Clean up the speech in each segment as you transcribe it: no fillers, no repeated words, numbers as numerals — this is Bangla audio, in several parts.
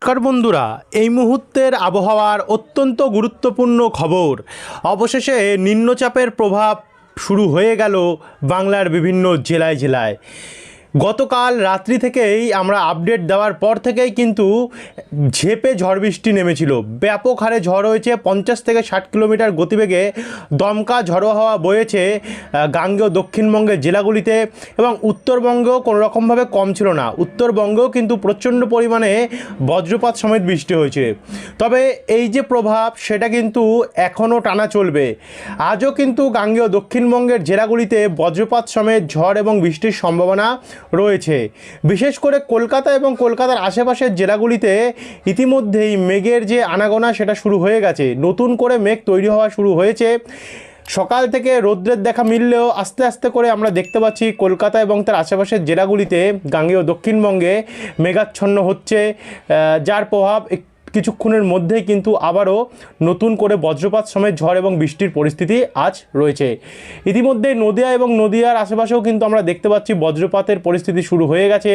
নমস্কার বন্ধুরা, এই মুহূর্তের আবহাওয়ার অত্যন্ত গুরুত্বপূর্ণ খবর। অবশেষে নিম্নচাপের প্রভাব শুরু হয়ে গেল বাংলার বিভিন্ন জেলায় জেলায়। গতকাল রাত্রি থেকেই আমরা আপডেট দেওয়ার পর থেকেই কিন্তু ঝেঁপে ঝড় বৃষ্টি নেমেছিল। ব্যাপক হারে ঝড় হয়েছে, 50 থেকে 60 কিলোমিটার গতিবেগে দমকা ঝড়ো হাওয়া বয়েছে গাঙ্গেয় দক্ষিণবঙ্গের জেলাগুলিতে, এবং উত্তরবঙ্গেও কোনো রকমভাবে কম ছিল না। উত্তরবঙ্গেও কিন্তু প্রচণ্ড পরিমাণে বজ্রপাত সমেত বৃষ্টি হয়েছে। তবে এই যে প্রভাব, সেটা কিন্তু এখনও টানা চলবে। আজও কিন্তু গাঙ্গেয় দক্ষিণবঙ্গের জেলাগুলিতে বজ্রপাত সমেত ঝড় এবং বৃষ্টির সম্ভাবনা রয়েছে। বিশেষ করে কলকাতা এবং কলকাতার আশেপাশের জেলাগুলিতে ইতিমধ্যেই মেঘের যে আনাগোনা সেটা শুরু হয়ে গেছে। নতুন করে মেঘ তৈরি হওয়া শুরু হয়েছে। সকাল থেকে রৌদ্রের দেখা মিললেও আস্তে আস্তে করে আমরা দেখতে পাচ্ছি কলকাতা এবং তার আশেপাশের জেলাগুলিতে গাঙ্গেয় দক্ষিণবঙ্গে মেঘাচ্ছন্ন হচ্ছে, যার প্রভাব কিছুক্ষণের মধ্যেই কিন্তু আবারও নতুন করে বজ্রপাত সমেত ঝড় এবং বৃষ্টির পরিস্থিতি আজ রয়েছে। ইতিমধ্যে নদিয়া এবং নদিয়ার আশেপাশেও কিন্তু আমরা দেখতে পাচ্ছি বজ্রপাতের পরিস্থিতি শুরু হয়ে গেছে।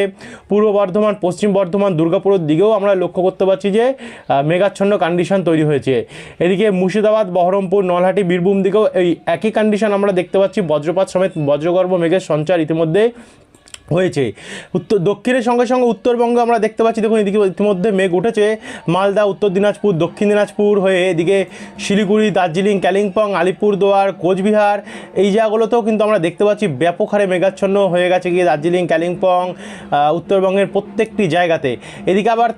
পূর্ব বর্ধমান, পশ্চিম বর্ধমান, দুর্গাপুরের দিকেও আমরা লক্ষ্য করতে পারছি যে মেঘাচ্ছন্ন কন্ডিশন তৈরি হয়েছে। এদিকে মুর্শিদাবাদ, বহরমপুর, নলহাটি, বীরভূম দিকেও এই একই কন্ডিশন আমরা দেখতে পাচ্ছি। বজ্রপাত সমেত বজ্রগর্ভ মেঘের সঞ্চার ইতিমধ্যে হয়েছে। দক্ষিণের সঙ্গে সঙ্গে উত্তরবঙ্গে আমরা দেখতে পাচ্ছি, দেখুন এদিকে ইতিমধ্যে মেঘ উঠেছে। মালদা, উত্তর দিনাজপুর, দক্ষিণ দিনাজপুর হয়ে এদিকে শিলিগুড়ি, দার্জিলিং, কালিম্পং, আলিপুরদুয়ার, কোচবিহার এই জায়গাগুলোতেও কিন্তু আমরা দেখতে পাচ্ছি ব্যাপক হারে মেঘাচ্ছন্ন হয়ে গেছে গিয়ে দার্জিলিং, কালিম্পং, উত্তরবঙ্গের প্রত্যেকটি জায়গাতে। এদিকে আবার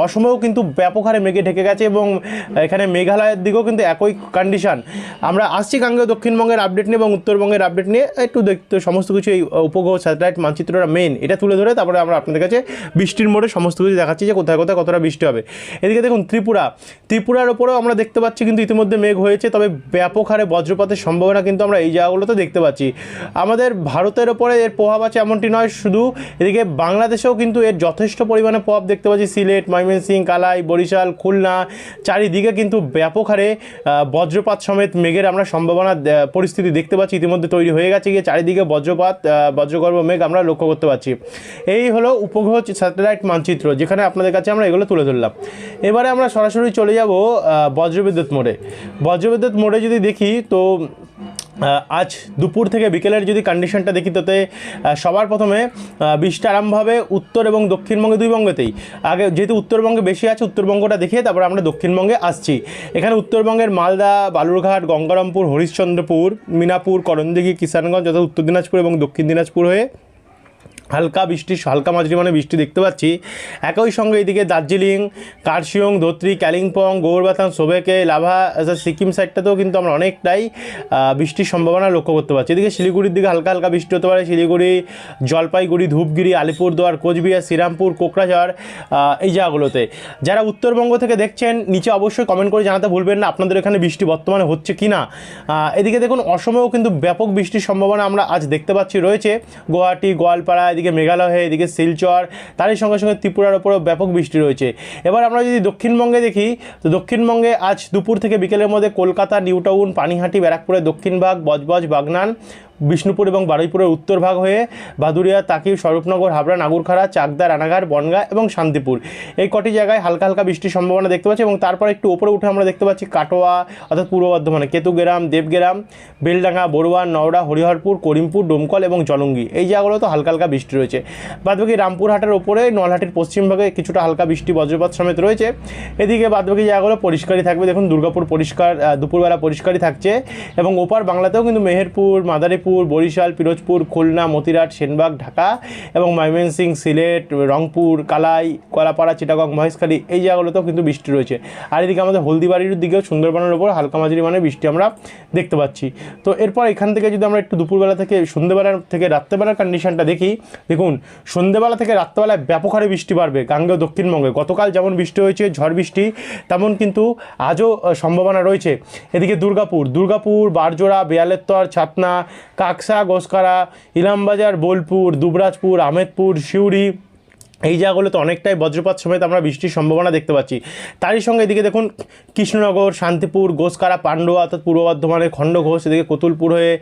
অসমেও কিন্তু ব্যাপক হারে মেঘে ঢেকে গেছে, এবং এখানে মেঘালয়ের দিকেও কিন্তু একই কন্ডিশন। আমরা আসছি গাঙ্গেয় দক্ষিণবঙ্গের আপডেট নিয়ে এবং উত্তরবঙ্গের আপডেট নিয়ে একটু দেখতে সমস্ত কিছু এই উপগ্রহ স্যাটেলাইট মানচিত্রটা মেন এটা তুলে ধরে তারপরে আমরা আপনাদের কাছে বৃষ্টির মোড়ে সমস্ত কিছু দেখাচ্ছি যে কোথায় কোথায় কতটা বৃষ্টি হবে। এদিকে দেখুন ত্রিপুরার ওপরেও আমরা দেখতে পাচ্ছি কিন্তু ইতিমধ্যে মেঘ হয়েছে, তবে ব্যাপক হারে বজ্রপাতের সম্ভাবনা কিন্তু আমরা এই জায়গাগুলোতে দেখতে পাচ্ছি। আমাদের ভারতের ওপরে এর প্রভাব আছে এমনটি নয়, শুধু এদিকে বাংলাদেশেও কিন্তু এর যথেষ্ট পরিমাণে প্রভাব দেখতে পাচ্ছি। সিলেট, ময়মনসিংহ, কালাই, বরিশাল, খুলনা চারিদিকে কিন্তু ব্যাপক হারে বজ্রপাত সমেত মেঘের আমরা সম্ভাবনা পরিস্থিতি দেখতে পাচ্ছি ইতিমধ্যে তৈরি হয়ে গেছে গিয়ে চারিদিকে বজ্রগর্ভ মেঘ আমরা লক্ষ্য করতে পারছি। এই হলো উপগ্রহ স্যাটেলাইট মানচিত্র, যেখানে আপনাদের কাছে আমরা এগুলো তুলে ধরলাম। এবারে আমরা সরাসরি চলে যাব বজ্রবিদ্যুৎ মোড়ে। বজ্রবিদ্যুৎ মোড়ে যদি দেখি তো আজ দুপুর থেকে বিকেলের যদি কন্ডিশনটা দেখি, তাতে সবার প্রথমে বৃষ্টি আরম্ভ হবে উত্তর এবং দক্ষিণবঙ্গে দুই বঙ্গেতেই। আগে যেহেতু উত্তরবঙ্গে বেশি আছে, উত্তরবঙ্গটা দেখিয়ে তারপর আমরা দক্ষিণবঙ্গে আসছি। এখানে উত্তরবঙ্গের মালদা, বালুরঘাট, গঙ্গারামপুর, হরিশ্চন্দ্রপুর, মিনাপুর, করণদিঘি, কিষানগঞ্জ অর্থাৎ উত্তর দিনাজপুর এবং দক্ষিণ দিনাজপুর হয়ে হালকা বৃষ্টি, হালকা মাঝারি মানে বৃষ্টি দেখতে পাচ্ছি। একই সঙ্গে এদিকে দার্জিলিং, কার্শিয়ং, ধোত্রি, কালিম্পং, গৌরবাথান, সোবেকে, লাভা, সিকিম সাইডটাতেও কিন্তু আমরা অনেকটাই বৃষ্টির সম্ভাবনা লক্ষ্য করতে পারছি। এদিকে শিলিগুড়ির দিকে হালকা হালকা বৃষ্টি হতে পারে। শিলিগুড়ি, জলপাইগুড়ি, ধূপগুড়ি, আলিপুরদুয়ার, কোচবিহার, শ্রীরামপুর, কোকরাঝাড় এই জায়গাগুলোতে। যারা উত্তরবঙ্গ থেকে দেখছেন নিচে অবশ্যই কমেন্ট করে জানাতে ভুলবেন না আপনাদের এখানে বৃষ্টি বর্তমানে হচ্ছে কি না। এদিকে দেখুন অসমেও কিন্তু ব্যাপক বৃষ্টির সম্ভাবনা আমরা আজ দেখতে পাচ্ছি রয়েছে। গুয়াহাটি, গোয়ালপাড়া, এদিকে মেঘালয় হয়ে এদিকে শিলচর, তারই সঙ্গে সঙ্গে ত্রিপুরার ওপরেও ব্যাপক বৃষ্টি রয়েছে। এবার আমরা যদি দক্ষিণবঙ্গে দেখি তো দক্ষিণবঙ্গে আজ দুপুর থেকে বিকেলের মধ্যে কলকাতা, নিউ টাউন, পানিহাটি, ব্যারাকপুরের দক্ষিণ ভাগ, বজবজ, বাগনান, বিষ্ণুপুর এবং বারুইপুরের উত্তর ভাগ হয়ে ভাদুরিয়া, তাকিব, স্বরূপনগর, হাবড়া, নাগুরখাড়া, চাকদা, রানাঘাট, বনগাঁ এবং শান্তিপুর এই কটি জায়গায় হালকা হালকা বৃষ্টির সম্ভাবনা দেখতে পাচ্ছি। এবং তারপর একটু ওপরে উঠে আমরা দেখতে পাচ্ছি কাটোয়া অর্থাৎ পূর্ব বর্ধমানে কেতুগ্রাম, দেবগ্রাম, বেলডাঙ্গা, বড়ুয়ার, নওড়া, হরিহরপুর, করিমপুর, ডোমকল এবং জলঙ্গি এই জায়গাগুলো তো হালকা হালকা বৃষ্টি রয়েছে। বাদবাকি রামপুরহাটের ওপরে নলহাটির পশ্চিমভাগে কিছুটা হালকা বৃষ্টি বজ্রপাত সমেত রয়েছে। এদিকে বাদবাকি জায়গাগুলো পরিষ্কারই থাকবে। দেখুন দুর্গাপুর পরিষ্কার, দুপুরবেলা পরিষ্কারই থাকছে। এবং ওপার বাংলাতেও কিন্তু মেহেরপুর, মাদারীপুর, বরিশাল, পিরোজপুর, খুলনা, মতিরাট, সেনবাগ, ঢাকা এবং ময়মনসিংহ, সিলেট, রংপুর, কালাই, কলাপাড়া, চিটাগং, মহেশখালী এই জায়গাগুলোতেও কিন্তু বৃষ্টি রয়েছে। আর এদিকে আমাদের হলদিবাড়ির দিকেও সুন্দরবনের ওপর হালকা মাঝারি মানে বৃষ্টি আমরা দেখতে পাচ্ছি। তো এরপর এখান থেকে যদি আমরা একটু দুপুরবেলা থেকে সন্ধ্যেবেলার থেকে রাত্রেবেলার কন্ডিশনটা দেখি, দেখুন সন্ধ্যেবেলা থেকে রাত্রেবেলায় ব্যাপক হারে বৃষ্টি বাড়বে গাঙ্গেয় দক্ষিণবঙ্গে। গতকাল যেমন বৃষ্টি হয়েছে ঝড় বৃষ্টি, তেমন কিন্তু আজও সম্ভাবনা রয়েছে। এদিকে দুর্গাপুর, বারজোড়া, বেয়ালেত্তর, ছাতনা, কাকসা, গোসকারা, ইলামবাজার, বোলপুর, দুবরাজপুর, আহমেদপুর, সিউড়ি, এই জায়গাগুলোতে অনেকটাই বজ্রপাত সমেত আমরা বৃষ্টির সম্ভাবনা দেখতে পাচ্ছি। তারই সঙ্গে এদিকে দেখুন কৃষ্ণনগর, শান্তিপুর, গোসকারা, পান্ডুয়া অর্থাৎ পূর্ব বর্ধমানের খণ্ডঘোষ, এদিকে কতুলপুর হয়ে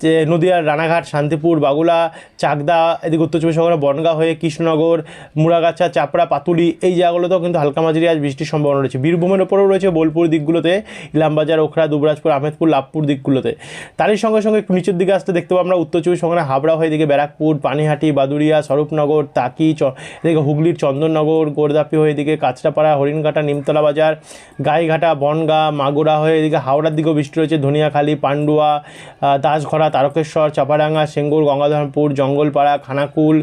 যে নদীয়ার রানাঘাট, শান্তিপুর, বাগুলা, চাকদা, এদিকে উত্তর চব্বিশ পরগনা বনগাঁ হয়ে কৃষ্ণনগর, মুড়াগাছা, চাপড়া, পাতুলি, এই জায়গাগুলোতেও কিন্তু হালকা মাঝারি আজ বৃষ্টির সম্ভাবনা রয়েছে। বীরভূমের ওপরেও রয়েছে বোলপুর দিকগুলোতে, ইলামবাজার, ওখরা, দুবরাজপুর, আহমেদপুর, লাভপুর দিকগুলোতে। তারই সঙ্গে সঙ্গে একটু নিচের দিকে আসতে দেখতে পাবো আমরা উত্তর চব্বিশ পরগনা হাবড়া হয়ে এদিকে ব্যারাকপুর, পানিহাটি, বাদুড়িয়া, স্বরূপনগর, তাকি, এদিকে হুগলির চন্দননগর, গোরদাপি হয়ে এদিকে কাঁচরাপাড়া, হরিণঘাটা, নিমতলা বাজার, গাইঘাটা, বনগাঁ, মাগুরা হয়ে এদিকে হাওড়ার দিকেও বৃষ্টি রয়েছে। ধনিয়াখালী, পান্ডুয়া, দাসঘরা, তারকেশ্বর, চাপাডাঙ্গা, সেঙ্গুর, গঙ্গাধরপুর, জঙ্গলপাড়া, খানাকুল,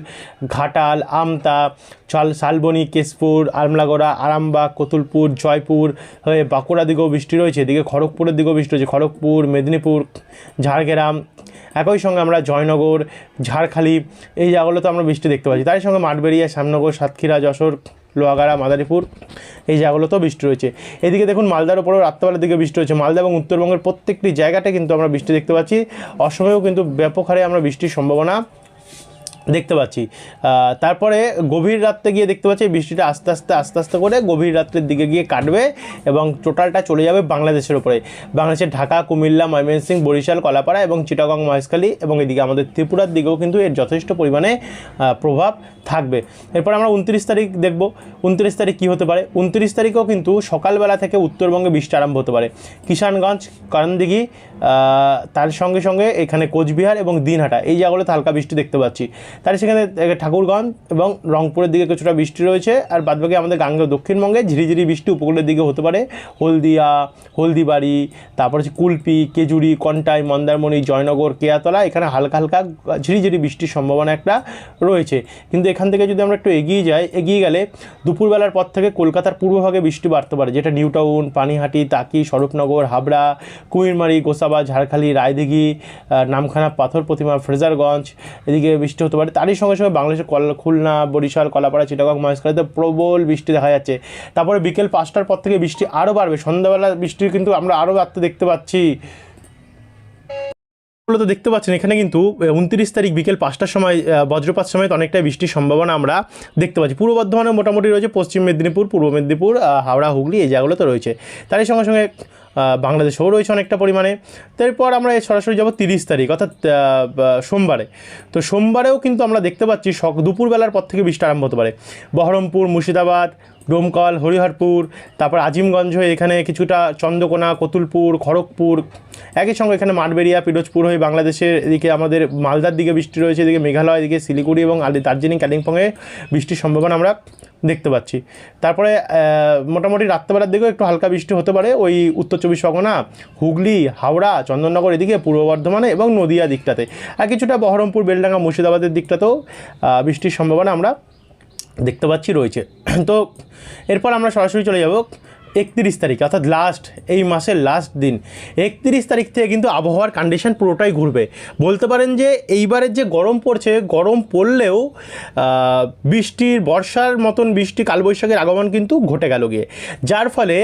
ঘাটাল, আমতা, শালবনী, কেশপুর, আলমলাগড়া, আরামবাগ, কতুলপুর, জয়পুর হয়ে বাঁকুড়া দিকেও বৃষ্টি রয়েছে। এদিকে খড়গপুরের দিকেও বৃষ্টি রয়েছে। খড়গপুর, মেদিনীপুর, ঝাড়গ্রাম, একই সঙ্গে আমরা জয়নগর, ঝাড়খালি, এই জায়গাগুলোতে আমরা বৃষ্টি দেখতে পাচ্ছি। তার সঙ্গে মাঠবেড়িয়া, শ্যামনগর, সাতক্ষীরা, যশোর, লোহাগাড়া, মাদারীপুর, এই জায়গাগুলোতেও বৃষ্টি রয়েছে। এদিকে দেখুন মালদার উপরেও রাত্রেবেলার দিকে বৃষ্টি রয়েছে। মালদা এবং উত্তরবঙ্গের প্রত্যেকটি জায়গাতে কিন্তু আমরা বৃষ্টি দেখতে পাচ্ছি। অসময়েও কিন্তু ব্যাপক হারে আমরা বৃষ্টির সম্ভাবনা দেখতে পাচ্ছি। তারপরে গভীর রাত্রে গিয়ে দেখতে পাচ্ছি বৃষ্টিটা আস্তে আস্তে করে গভীর রাত্রের দিকে গিয়ে কাটবে এবং টোটালটা চলে যাবে বাংলাদেশের উপরে। বাংলাদেশের ঢাকা, কুমিল্লা, ময়মনসিংহ, বরিশাল, কলাপাড়া এবং চিটাগং, মহেশখালী এবং এদিকে আমাদের ত্রিপুরার দিকেও কিন্তু এর যথেষ্ট পরিমাণে প্রভাব থাকবে। এরপর আমরা 29 তারিখ দেখব। 29 তারিখ কী হতে পারে? 29 তারিখেও কিন্তু সকালবেলা থেকে উত্তরবঙ্গে বৃষ্টি আরম্ভ হতে পারে। কিষানগঞ্জ, করণদিঘি, তার সঙ্গে সঙ্গে এখানে কোচবিহার এবং দিনহাটা, এই জায়গাগুলোতে হালকা বৃষ্টি দেখতে পাচ্ছি। তার সেখানে ঠাকুরগঞ্জ এবং রংপুরের দিকে কিছুটা বৃষ্টি রয়েছে। আর বাদবাকি আমাদের গাঙ্গেয় দক্ষিণবঙ্গে ঝিরিঝিরি বৃষ্টি উপকূলের দিকে হতে পারে। হলদিয়া, হলদিবাড়ি, তারপর হচ্ছে কুলপি, কেজুরি, কন্টাই, মন্দারমণি, জয়নগর, কেয়াতলা, এখানে হালকা হালকা ঝিরিঝিরি বৃষ্টির সম্ভাবনা একটা রয়েছে। কিন্তু এখান থেকে যদি আমরা একটু এগিয়ে গেলে দুপুরবেলার পর থেকে কলকাতার পূর্বভাগে বৃষ্টি বাড়তে পারে, যেটা নিউ টাউন, পানিহাটি, তাকি, স্বরূপনগর, হাবড়া, কুমিরমারি, গোসাবা, ঝাড়খালি, রায়দিঘি, নামখানা, পাথর প্রতিমা, ফ্রেজারগঞ্জ, এদিকে বৃষ্টি হতে পারে। তারই সঙ্গে সঙ্গে বাংলাদেশের খুলনা, বরিশাল, কলাপাড়া, চিটাগং, মহেশখালীতে প্রবল বৃষ্টি দেখা যাচ্ছে। তারপরে বিকেল 5টার পর থেকে বৃষ্টি আরও বাড়বে। সন্ধ্যাবেলা বৃষ্টির কিন্তু আমরা আরও বাড়তে দেখতে পাচ্ছি। তো দেখতে পাচ্ছেন এখানে কিন্তু 29 তারিখ বিকেল 5টার সময় বজ্রপাত সমেত অনেকটাই বৃষ্টির সম্ভাবনা আমরা দেখতে পাচ্ছি। পূর্ব বর্ধমানে মোটামুটি রয়েছে, পশ্চিম মেদিনীপুর, পূর্ব মেদিনীপুর, হাওড়া, হুগলি, এই জায়গাগুলোতে রয়েছে। তারই সঙ্গে সঙ্গে বাংলাদেশেও রয়েছে অনেকটা পরিমাণে। তারপর আমরা সরাসরি যাব 30 তারিখ অর্থাৎ সোমবারে। তো সোমবারেও কিন্তু আমরা দেখতে পাচ্ছি দুপুরবেলার পর থেকে বৃষ্টি আরম্ভ হতে পারে। বহরমপুর, মুর্শিদাবাদ, ডোমকল, হরিহরপুর, তারপর আজিমগঞ্জ হয়ে এখানে কিছুটা চন্দ্রকোনা, কতুলপুর, খড়গপুর, একই সঙ্গে এখানে মাঠবেড়িয়া, পিরোজপুর হয়ে বাংলাদেশের এদিকে আমাদের মালদার দিকে বৃষ্টি রয়েছে। এদিকে মেঘালয়, এদিকে শিলিগুড়ি এবং দার্জিলিং, কালিম্পংয়ে বৃষ্টির সম্ভাবনা আমরা দেখতে পাচ্ছি। তারপরে মোটামুটি রাত্রেবেলার দিকেও একটু হালকা বৃষ্টি হতে পারে ওই উত্তর চব্বিশ পরগনা, হুগলি, হাওড়া, চন্দননগর, এদিকে পূর্ব বর্ধমানে এবং নদিয়া দিকটাতে, আর কিছুটা বহরমপুর, বেলডাঙ্গা, মুর্শিদাবাদের দিকটাতেও বৃষ্টির সম্ভাবনা আমরা দেখতে পাচ্ছি রয়েছে। তো এরপর আমরা সরাসরি চলে যাব 31 তারিখ অর্থাৎ এই মাসের লাস্ট দিন। 31 তারিখ থেকে কিন্তু আবহাওয়ার কন্ডিশন পুরোটাই ঘুরবে। বলতে পারেন যে এইবারের যে গরম পড়ছে, গরম পড়লেও বর্ষার মতন বৃষ্টি, কালবৈশাখীর আগমন কিন্তু ঘটে গেল গিয়ে, যার ফলে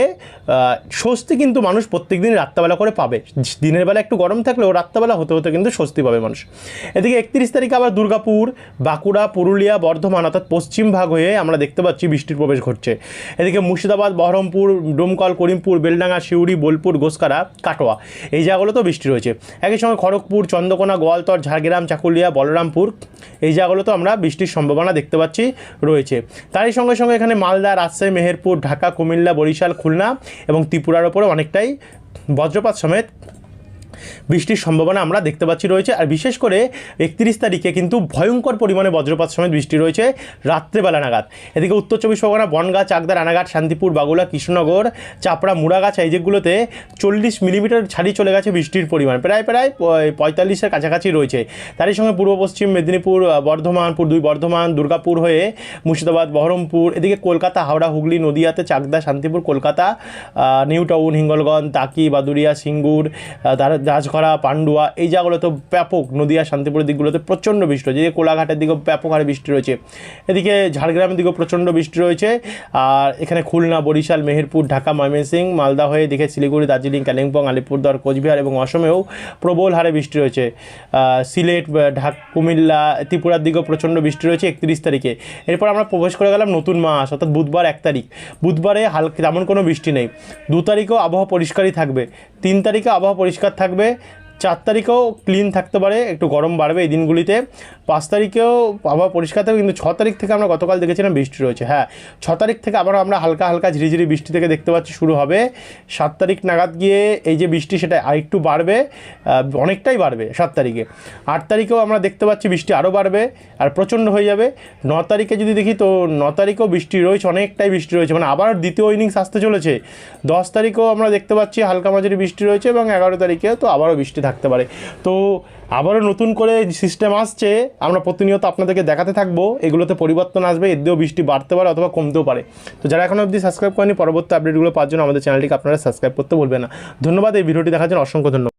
স্বস্তি কিন্তু মানুষ প্রত্যেক দিন রাত্রেবেলা করে পাবে। দিনের বেলা একটু গরম থাকলেও রাত্রেবেলা হতে হতে কিন্তু স্বস্তি পাবে মানুষ। এদিকে 31 তারিখে আবার দুর্গাপুর, বাঁকুড়া, পুরুলিয়া, বর্ধমান অর্থাৎ পশ্চিম ভাগ হয়ে আমরা দেখতে পাচ্ছি বৃষ্টির প্রবেশ ঘটছে। এদিকে মুর্শিদাবাদ, বহরমপুর, ডোমকল, করিমপুর, বেলডাঙ্গা, সিউড়ি, বোলপুর, গোসকারা, কাটোয়া, এই জায়গাগুলোতেও বৃষ্টি রয়েছে। একই সঙ্গে খড়গপুর, চন্দ্রকোনা, গোয়ালতর, ঝাড়গ্রাম, চাকুলিয়া, বলরামপুর, এই জায়গাগুলোতেও আমরা বৃষ্টির সম্ভাবনা দেখতে পাচ্ছি রয়েছে। তারই সঙ্গে সঙ্গে এখানে মালদা, রাজশাহী, মেহেরপুর, ঢাকা, কুমিল্লা, বরিশাল, খুলনা এবং ত্রিপুরার ওপরে অনেকটাই বজ্রপাত সমেত বৃষ্টির সম্ভাবনা আমরা দেখতে পাচ্ছি রয়েছে। আর বিশেষ করে 31 তারিখে কিন্তু ভয়ঙ্কর পরিমাণে বজ্রপাত সমেত বৃষ্টি রয়েছে রাত্রেবেলা নাগাদ। এদিকে উত্তর চব্বিশ পরগনা, বনগাঁ, চাকদা, রানাঘাট, শান্তিপুর, বাগুলা, কৃষ্ণনগর, চাপড়া, মুড়াগাছা, এই যেগুলোতে 40 মিলিমিটার ছাড়িয়ে চলে গেছে বৃষ্টির পরিমাণ, প্রায় 45-এর কাছাকাছি রয়েছে। তারই সঙ্গে পূর্ব পশ্চিম মেদিনীপুর, বর্ধমান, দুর্গাপুর হয়ে মুর্শিদাবাদ, বহরমপুর, এদিকে কলকাতা, হাওড়া, হুগলি, নদিয়াতে, চাকদা, শান্তিপুর, কলকাতা, নিউ টাউন, হিঙ্গলগঞ্জ, তাকি, বাদুড়িয়া, সিঙ্গুর, রাজগড়া, পান্ডুয়া এই জায়গাগুলোতে ব্যাপক, নদিয়া শান্তিপুরের দিকগুলোতে প্রচণ্ড বৃষ্টি রয়েছে, যে কোলাঘাটের দিকেও ব্যাপক হারে বৃষ্টি রয়েছে, এদিকে ঝাড়গ্রামের দিকেও প্রচণ্ড বৃষ্টি রয়েছে। আর এখানে খুলনা, বরিশাল, মেহেরপুর, ঢাকা, ময়মনসিংহ, মালদা হয়ে দিকে শিলিগুড়ি, দার্জিলিং, কালিম্পং, আলিপুরদুয়ার, কোচবিহার এবং অসমেও প্রবল হারে বৃষ্টি রয়েছে। সিলেট, কুমিল্লা, ত্রিপুরার দিকেও প্রচণ্ড বৃষ্টি রয়েছে 31 তারিখে। এরপর আমরা প্রবেশ করে গেলাম নতুন মাস, অর্থাৎ বুধবার 1 তারিখ। বুধবারে হালকা তেমন কোনো বৃষ্টি নেই। 2 তারিখেও আবহাওয়া পরিষ্কারই থাকবে, 3 তারিখে আবহাওয়া পরিষ্কার থাকবে, 4 তারিখেও ক্লিন থাকতে পারে, একটু গরম বাড়বে এই দিনগুলিতে। 5 তারিখেও আবহাওয়া পরিষ্কার থাকবে, কিন্তু 6 তারিখ থেকে আমরা গতকাল দেখেছিলাম বৃষ্টি রয়েছে। হ্যাঁ, 6 তারিখ থেকে আবার আমরা হালকা হালকা ঝিরিঝিরি বৃষ্টি থেকে দেখতে পাচ্ছি শুরু হবে। 7 তারিখ নাগাদ গিয়ে এই যে বৃষ্টি সেটা আরেকটু বাড়বে, অনেকটাই বাড়বে 7 তারিখে। 8 তারিখেও আমরা দেখতে পাচ্ছি বৃষ্টি আরও বাড়বে আর প্রচণ্ড হয়ে যাবে। 9 তারিখে যদি দেখি তো 9 তারিখেও বৃষ্টি রয়েছে, অনেকটাই বৃষ্টি রয়েছে, মানে আবার দ্বিতীয় ইনিংস আসতে চলেছে। 10 তারিখেও আমরা দেখতে পাচ্ছি হালকা মাঝারি বৃষ্টি রয়েছে এবং 11 তারিখেও তো আবারও বৃষ্টি থাকতে পারে। তো আবারও নতুন করে সিস্টেম আসছে, আমরা প্রতিনিয়ত আপনাদেরকে দেখাতে থাকবো, এগুলোতে পরিবর্তন আসবে, এর দিয়েও বৃষ্টি বাড়তে পারে অথবা কমতেও পারে। তো যারা এখনও অবধি সাবস্ক্রাইব করেনি, পরবর্তী আপডেটগুলো পাওয়ার জন্য আমাদের চ্যানেলটিকে আপনারা সাবস্ক্রাইব করতে ভুলবেন না। ধন্যবাদ এই ভিডিওটি দেখার জন্য, অসংখ্য ধন্যবাদ।